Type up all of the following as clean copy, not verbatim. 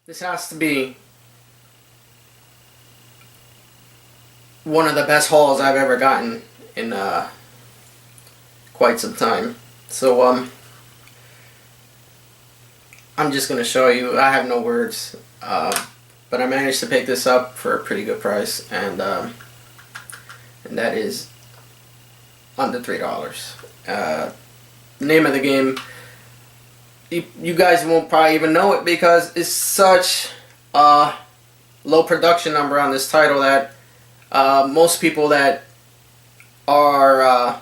This has to be one of the best hauls I've ever gotten in quite some time. So I'm just gonna show you. I have no words, but I managed to pick this up for a pretty good price, and that is under $3. The name of the game, you guys won't probably even know it because it's such a low production number on this title that most people that are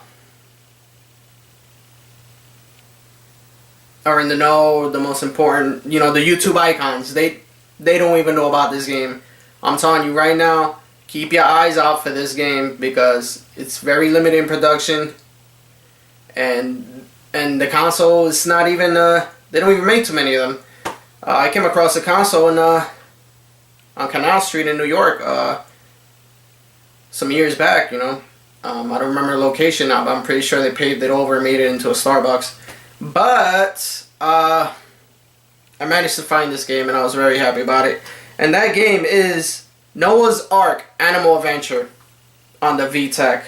in the know, the most important, the YouTube icons, they don't even know about this game. I'm telling you right now, keep your eyes out for this game because it's very limited in production, and the console is not even they don't even make too many of them. I came across a console on Canal Street in New York some years back. I don't remember the location now, but I'm pretty sure they paved it over and made it into a Starbucks. But I managed to find this game and I was very happy about it. And that game is Noah's Ark Animal Adventure on the VTech.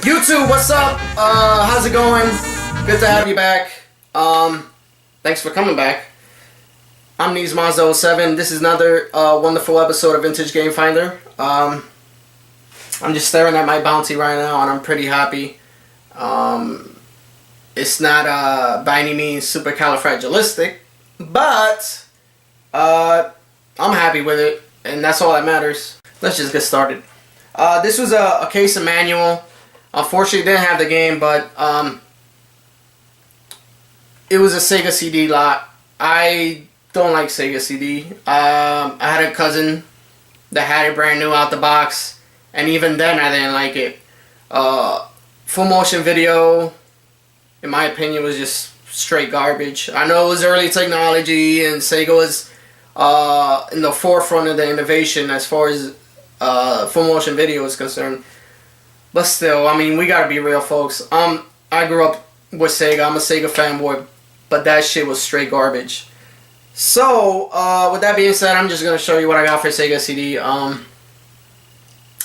YouTube, what's up? How's it going? Good to have you back. Thanks for coming back. I'm Neesmazda07. This is another wonderful episode of Vintage Game Finder. I'm just staring at my bounty right now and I'm pretty happy. It's not by any means supercalifragilistic, but I'm happy with it, and that's all that matters. Let's just get started. This was a case of manual. Unfortunately, didn't have the game, but it was a Sega CD lot. I don't like Sega CD. I had a cousin that had it brand new out the box, and even then I didn't like it. Full motion video, in my opinion, was just straight garbage. I know it was early technology and Sega was in the forefront of the innovation as far as full motion video is concerned. But still, I mean, we gotta be real, folks. I grew up with Sega. I'm a Sega fanboy, but that shit was straight garbage. So, with that being said, I'm just gonna show you what I got for Sega CD.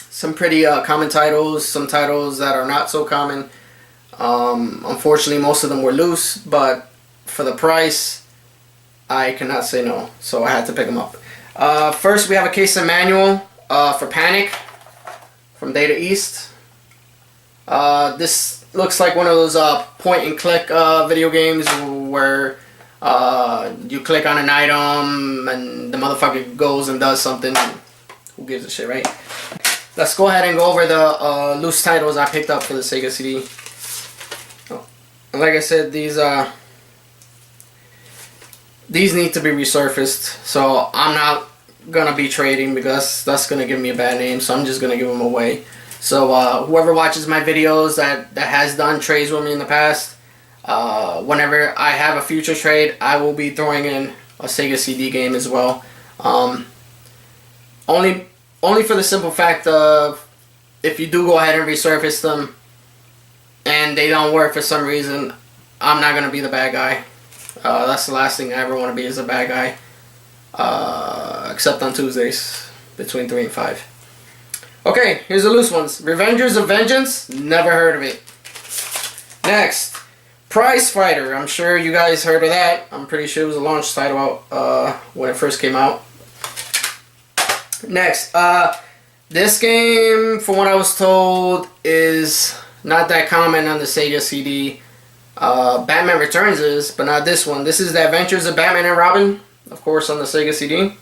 Some pretty common titles, some titles that are not so common. Unfortunately, most of them were loose, but for the price, I cannot say no. So I had to pick them up. First, we have a case of manual for Panic from Data East. This looks like one of those point and click video games where you click on an item and the motherfucker goes and does something. Who gives a shit, right? Let's go ahead and go over the loose titles I picked up for the Sega CD. Oh, and like I said, these need to be resurfaced, so I'm not gonna be trading because that's gonna give me a bad name, so I'm just gonna give them away. So whoever watches my videos that has done trades with me in the past, whenever I have a future trade, I will be throwing in a Sega CD game as well. Only for the simple fact of, if you do go ahead and resurface them and they don't work for some reason, I'm not gonna be the bad guy. That's the last thing I ever want to be, is a bad guy. Except on Tuesdays between 3 and 5. Okay, here's the loose ones. Revengers of Vengeance, never heard of it. Next, Prize Fighter. I'm sure you guys heard of that. I'm pretty sure it was a launch title out when it first came out. Next, this game, from what I was told, is not that common on the Sega CD. Batman Returns is, but not this one. This is The Adventures of Batman and Robin, of course, on the Sega CD.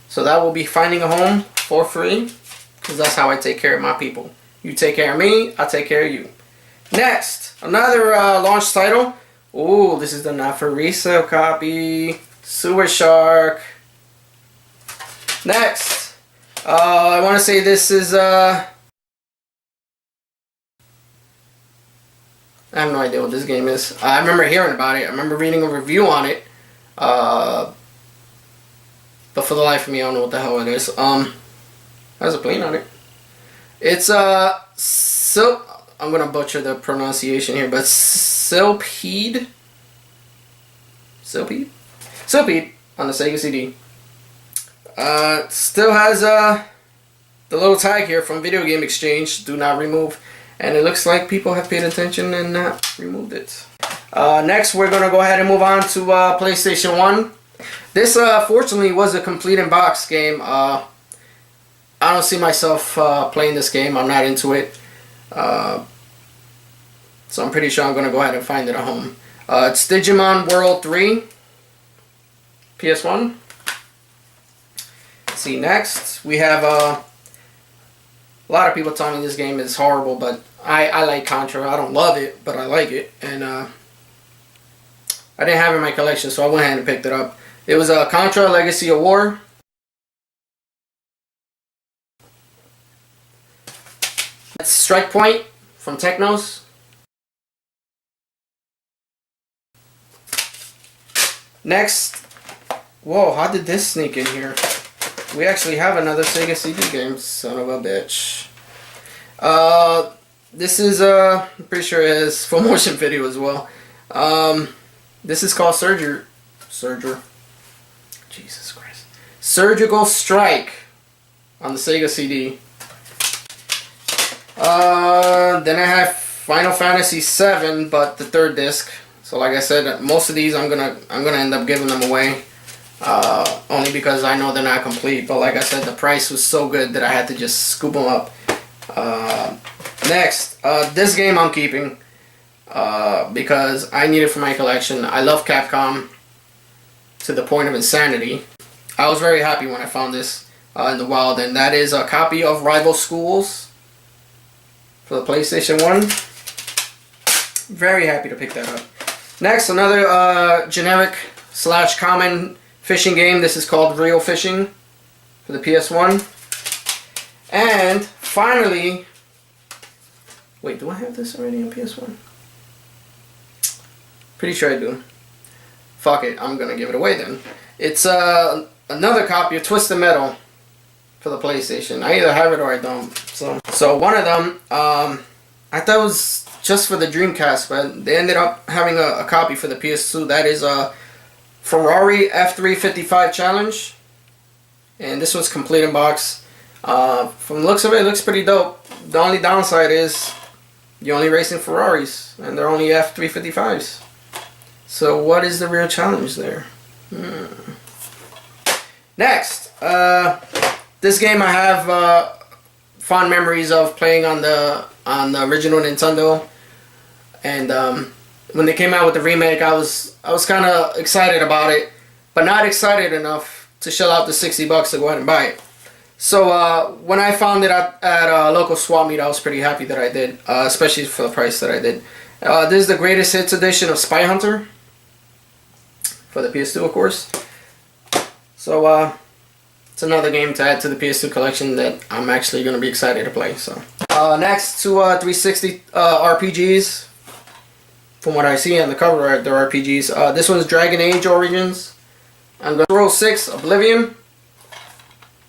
So that will be finding a home for free, because that's how I take care of my people. You take care of me, I take care of you. Next, another launch title. Ooh, this is the not for resale copy. Sewer Shark. Next, I want to say this is I have no idea what this game is. I remember hearing about it. I remember reading a review on it. But for the life of me, I don't know what the hell it is. Has a plane on it. It's I'm gonna butcher the pronunciation here, but Silpede on the Sega CD. Still has the little tag here from Video Game Exchange, do not remove, and it looks like people have paid attention and not removed it. Next, we're gonna go ahead and move on to PlayStation 1. This fortunately was a complete in box game. I don't see myself playing this game. I'm not into it. So I'm pretty sure I'm going to go ahead and find it at home. It's Digimon World 3. PS1. Let's see, next we have a lot of people telling me this game is horrible, but I like Contra. I don't love it, but I like it. And I didn't have it in my collection, so I went ahead and picked it up. It was Contra Legacy of War. That's Strike Point from Technos. Next, whoa, how did this sneak in here? We actually have another Sega CD game, son of a bitch. This is, I'm pretty sure it has full motion video as well. This is called Jesus Christ. Surgical Strike on the Sega CD. Then I have Final Fantasy VII, but the third disc. So like I said, most of these I'm gonna end up giving them away, only because I know they're not complete. But like I said, the price was so good that I had to just scoop them up. Next, this game I'm keeping because I need it for my collection. I love Capcom to the point of insanity. I was very happy when I found this in the wild, and that is a copy of Rival Schools for the PlayStation 1. Very happy to pick that up. Next, another generic / common fishing game. This is called Real Fishing for the PS1. And finally, wait, do I have this already on PS1? Pretty sure I do. Fuck it, I'm gonna give it away then. It's another copy of Twisted Metal for the PlayStation. I either have it or I don't. So one of them, I thought it was just for the Dreamcast, but they ended up having a copy for the PS2. That is a Ferrari F355 Challenge, and this was complete in box. From the looks of it, it looks pretty dope. The only downside is you're only racing Ferraris, and they're only F355s. So what is the real challenge there? Next, this game I have fond memories of playing on the original Nintendo, and when they came out with the remake, I was kind of excited about it, but not excited enough to shell out the $60 to go ahead and buy it. So when I found it at a local swap meet, I was pretty happy that I did, especially for the price that I did. This is the greatest hits edition of Spy Hunter for the PS2, of course. So it's another game to add to the PS2 collection that I'm actually going to be excited to play. So next, to 360 RPGs. From what I see on the cover art, they're RPGs. This one's Dragon Age Origins. I'm going to roll 6 Oblivion.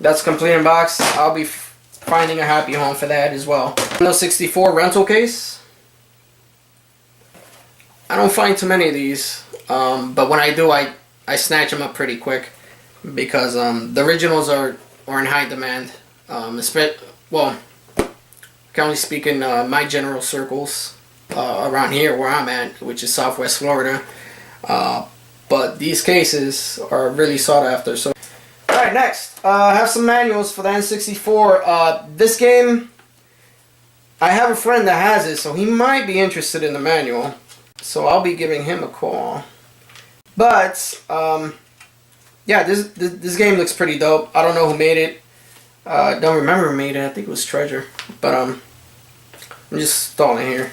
That's complete in box. I'll be finding a happy home for that as well. No 64 rental case. I don't find too many of these, but when I do, I snatch them up pretty quick because the originals are in high demand. Well, I can only speak in my general circles around here where I'm at, which is Southwest Florida. But these cases are really sought after. So, all right, next, I have some manuals for the N64. This game, I have a friend that has it, so he might be interested in the manual. So I'll be giving him a call. But yeah, this game looks pretty dope. I don't know who made it. Don't remember who made it. I think it was Treasure. But I'm just stalling here.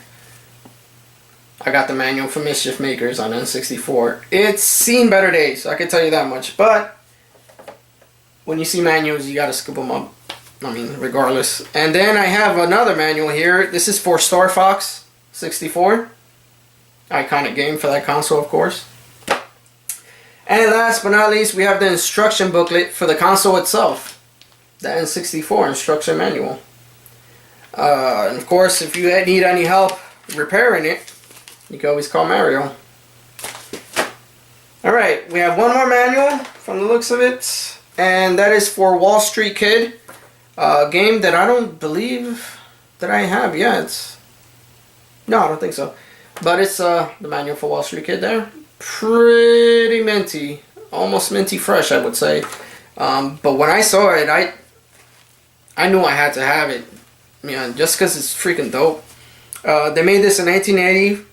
I got the manual for Mischief Makers on N64. It's seen better days, I can tell you that much. But when you see manuals, you gotta scoop them up. I mean, regardless. And then I have another manual here. This is for Star Fox 64. Iconic game for that console, of course. And last but not least, we have the instruction booklet for the console itself. The N64 instruction manual. And of course, if you need any help repairing it, you can always call Mario. Alright, we have one more manual from the looks of it, and that is for Wall Street Kid, a game that I don't believe that I have yet. No, I don't think so. But it's the manual for Wall Street Kid there. Pretty minty, almost minty fresh, I would say. But when I saw it, I knew I had to have it. Just because it's freaking dope. They made this in 1980.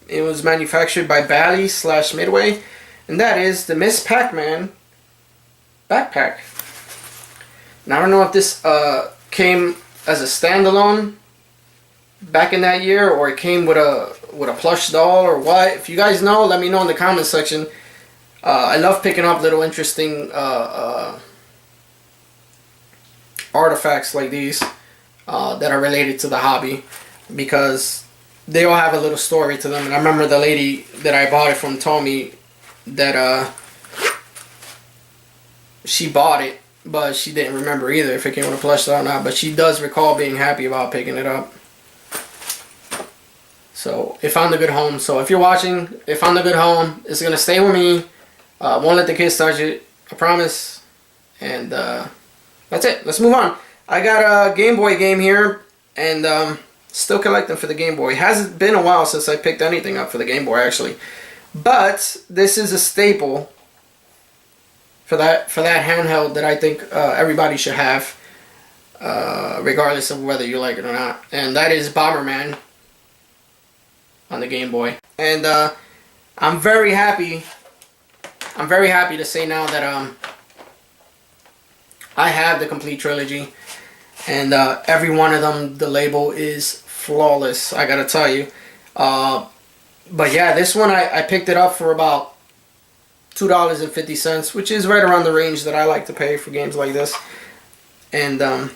It was manufactured by Bally/Midway, and that is the Miss Pac-Man backpack. Now I don't know if this came as a standalone back in that year, or it came with a plush doll, or what. If you guys know, let me know in the comment section. I love picking up little interesting artifacts like these that are related to the hobby, because they all have a little story to them. And I remember the lady that I bought it from told me that she bought it, but she didn't remember either if it came with a plush doll or not. But she does recall being happy about picking it up. So it found a good home. So if you're watching, it found a good home. It's gonna stay with me. Won't let the kids touch it, I promise. And that's it. Let's move on. I got a Game Boy game here, and still collecting for the Game Boy. Hasn't been a while since I picked anything up for the Game Boy, actually. But this is a staple for that handheld that I think everybody should have, regardless of whether you like it or not. And that is Bomberman on the Game Boy. And I'm very happy to say now that I have the complete trilogy, and every one of them, the label is flawless, I gotta tell you. But yeah, this one I picked it up for about $2.50, which is right around the range that I like to pay for games like this. And the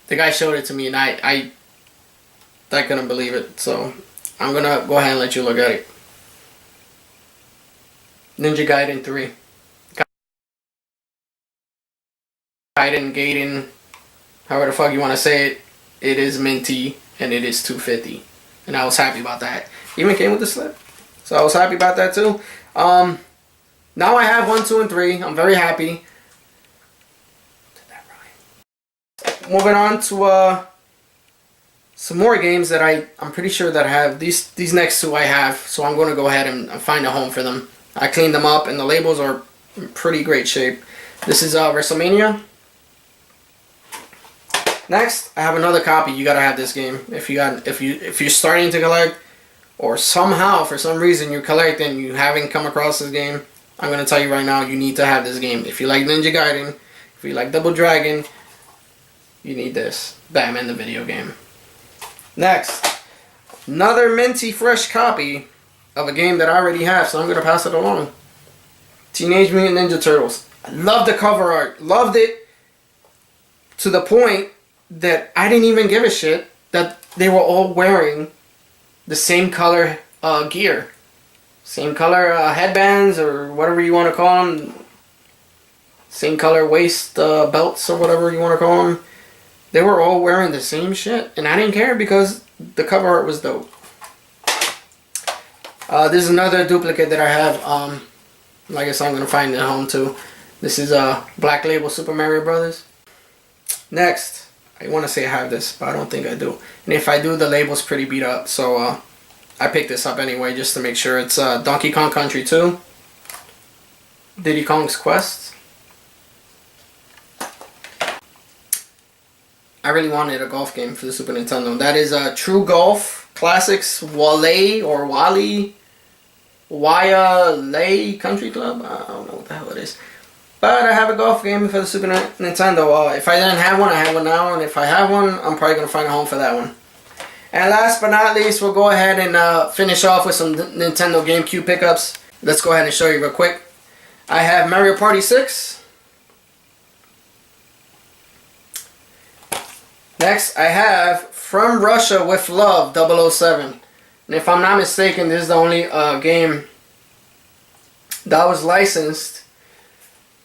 guy showed it to me, and I couldn't believe it. So I'm gonna go ahead and let you look at it. Ninja Gaiden 3. Gaiden, however the fuck you want to say it. It is minty, and it is $2.50, and I was happy about that. Even came with the slip, so I was happy about that too. Now I have 1, 2, and 3. I'm very happy. Moving on to some more games that I'm pretty sure that I have. These next two I have, so I'm going to go ahead and find a home for them. I cleaned them up, and the labels are in pretty great shape. This is WrestleMania. Next, I have another copy. You gotta have this game if you're starting to collect, or somehow for some reason you're collecting and you haven't come across this game. I'm gonna tell you right now, you need to have this game. If you like Ninja Gaiden, if you like Double Dragon, you need this. Batman the video game. Next, another minty fresh copy of a game that I already have, so I'm gonna pass it along. Teenage Mutant Ninja Turtles. I love the cover art. Loved it to the point that I didn't even give a shit that they were all wearing the same color gear. Same color headbands, or whatever you want to call them. Same color waist belts, or whatever you want to call them. They were all wearing the same shit, and I didn't care because the cover art was dope. This is another duplicate that I have. Like I said, I'm going to find it at home too. This is Black Label Super Mario Brothers. Next, I want to say I have this, but I don't think I do. And if I do, the label's pretty beat up. So I picked this up anyway just to make sure. It's Donkey Kong Country 2. Diddy Kong's Quest. I really wanted a golf game for the Super Nintendo. That is True Golf Classics Wale or Wally Waialae Country Club. I don't know what the hell it is. But I have a golf game for the Super Nintendo. If I didn't have one, I have one now. And if I have one, I'm probably going to find a home for that one. And last but not least, we'll go ahead and finish off with some Nintendo GameCube pickups. Let's go ahead and show you real quick. I have Mario Party 6. Next, I have From Russia with Love 007. And if I'm not mistaken, this is the only game that was licensed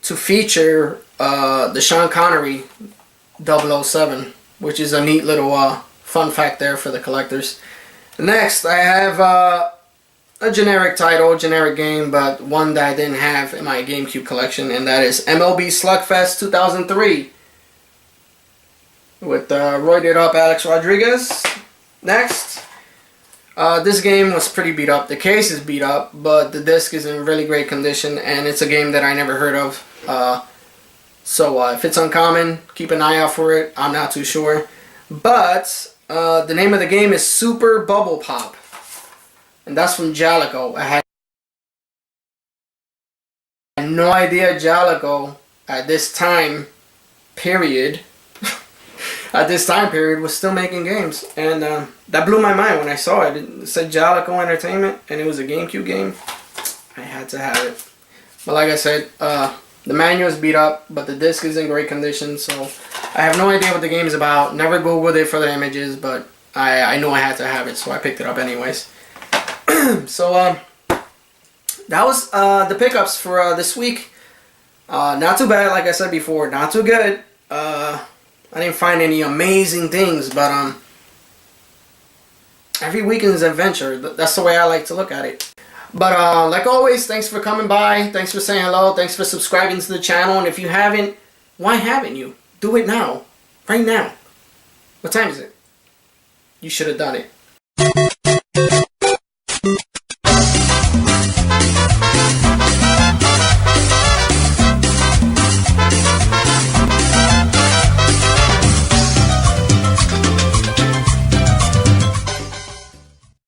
to feature the Sean Connery 007, which is a neat little fun fact there for the collectors. Next, I have a generic title, generic game, but one that I didn't have in my GameCube collection, and that is MLB Slugfest 2003 with roided up Alex Rodriguez. Next, this game was pretty beat up. The case is beat up, but the disc is in really great condition, and it's a game that I never heard of. So if it's uncommon, keep an eye out for it. I'm not too sure. But the name of the game is Super Bubble Pop. And that's from Jalico. I had no idea Jalico at this time period was still making games. And that blew my mind when I saw it. It said Jalico Entertainment and it was a GameCube game. I had to have it. But like I said, the manual is beat up, but the disc is in great condition. So I have no idea what the game is about. Never Googled it for the images, but I knew I had to have it, so I picked it up anyways. So that was the pickups for this week. Not too bad, like I said before. Not too good. I didn't find any amazing things, but every weekend is an adventure. That's the way I like to look at it. But like always, thanks for coming by. Thanks for saying hello. Thanks for subscribing to the channel. And if you haven't, why haven't you? Do it now. Right now. What time is it? You should have done it.